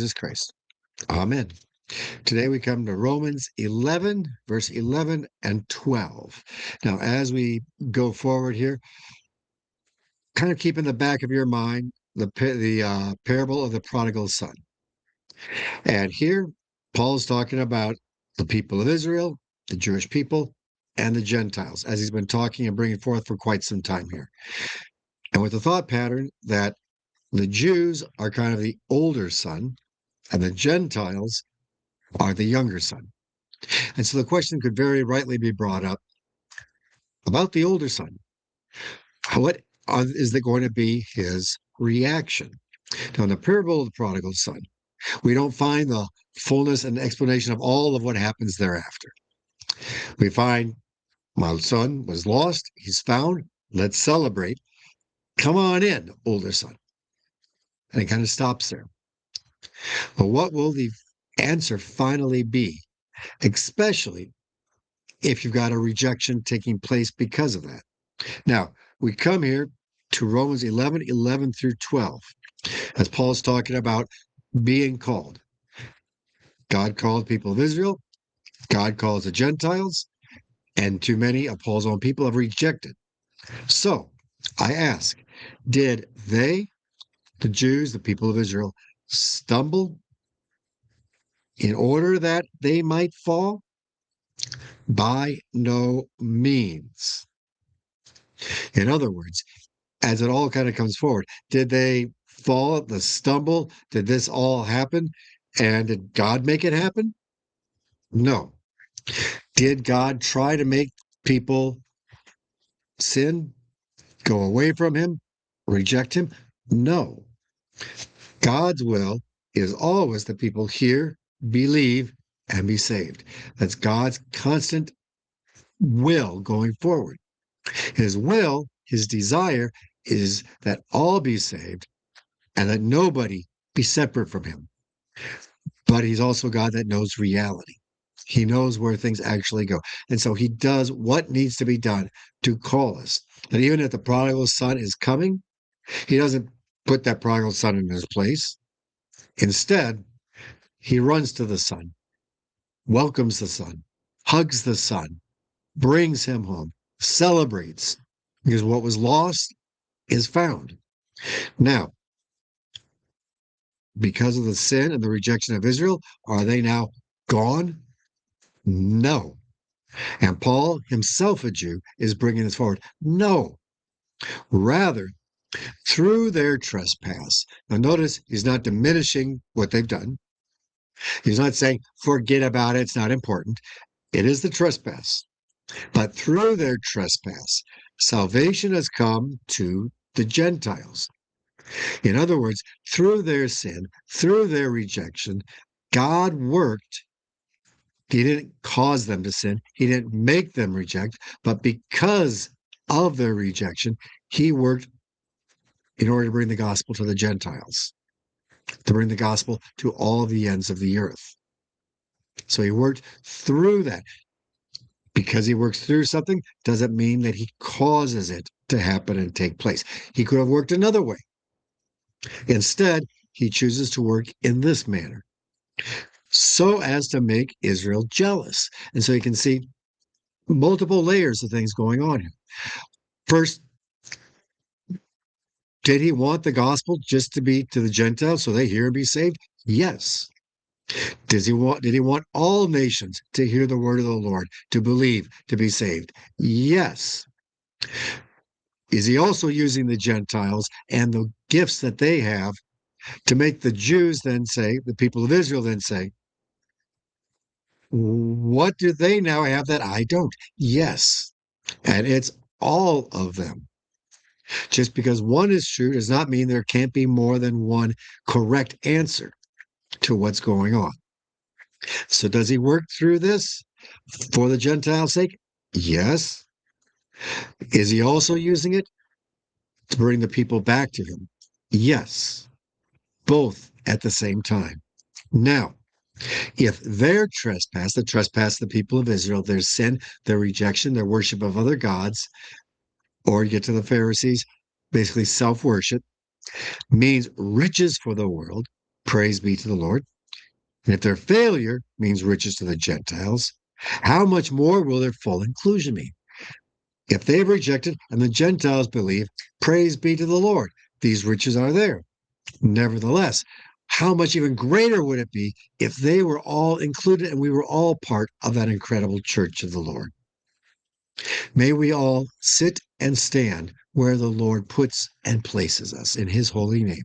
Jesus Christ. Amen. Today we come to Romans 11, verse 11 and 12. Now, as we go forward here, kind of keep in the back of your mind the parable of the prodigal son. And here, Paul's talking about the people of Israel, the Jewish people, and the Gentiles, as he's been talking and bringing forth for quite some time here. And with the thought pattern that the Jews are kind of the older son, and the Gentiles are the younger son. And so the question could very rightly be brought up about the older son. What is going to be his reaction? Now, in the parable of the prodigal son, we don't find the fullness and explanation of all of what happens thereafter. We find my son was lost, he's found, let's celebrate. Come on in, older son. And it kind of stops there. But what will the answer finally be, especially if you've got a rejection taking place because of that? Now, we come here to Romans 11, 11 through 12, as Paul's talking about being called. God called the people of Israel, God calls the Gentiles, and too many of Paul's own people have rejected. So I ask, did they, the Jews, the people of Israel, stumble in order that they might fall? By no means. In other words, as it all kind of comes forward, did they fall, the stumble? Did this all happen? And did God make it happen? No. Did God try to make people sin, go away from him, reject him? No. God's will is always that people hear, believe, and be saved. That's God's constant will going forward. His will, his desire is that all be saved and that nobody be separate from him. But he's also God that knows reality. He knows where things actually go. And so he does what needs to be done to call us. And even if the prodigal son is coming, he doesn't put that prodigal son in his place. Instead, he runs to the son, welcomes the son, hugs the son, brings him home, celebrates, because what was lost is found. Now, because of the sin and the rejection of Israel, are they now gone? No. And Paul, himself a Jew, is bringing this forward. No. Rather, through their trespass. Now, notice he's not diminishing what they've done. He's not saying, forget about it, it's not important. It is the trespass. But through their trespass, salvation has come to the Gentiles. In other words, through their sin, through their rejection, God worked. He didn't cause them to sin. He didn't make them reject, but because of their rejection, he worked in order to bring the gospel to the Gentiles, to bring the gospel to all the ends of the earth. So he worked through that. Because he works through something doesn't mean that he causes it to happen and take place. He could have worked another way. Instead, he chooses to work in this manner so as to make Israel jealous. And so you can see multiple layers of things going on here. First, did he want the gospel just to be to the Gentiles so they hear and be saved? Yes. Did he want all nations to hear the word of the Lord, to believe, to be saved? Yes. Is he also using the Gentiles and the gifts that they have to make the Jews then say, the people of Israel then say, what do they now have that I don't? Yes. And it's all of them. Just because one is true does not mean there can't be more than one correct answer to what's going on. So does he work through this for the Gentiles' sake? Yes. Is he also using it to bring the people back to him? Yes. Both at the same time. Now, if their trespass, the trespass of the people of Israel, their sin, their rejection, their worship of other gods, or you get to the Pharisees, basically self-worship, means riches for the world, praise be to the Lord. And if their failure means riches to the Gentiles, how much more will their full inclusion mean? If they have rejected and the Gentiles believe, praise be to the Lord, these riches are there. Nevertheless, how much even greater would it be if they were all included and we were all part of that incredible church of the Lord? May we all sit and stand where the Lord puts and places us in his holy name.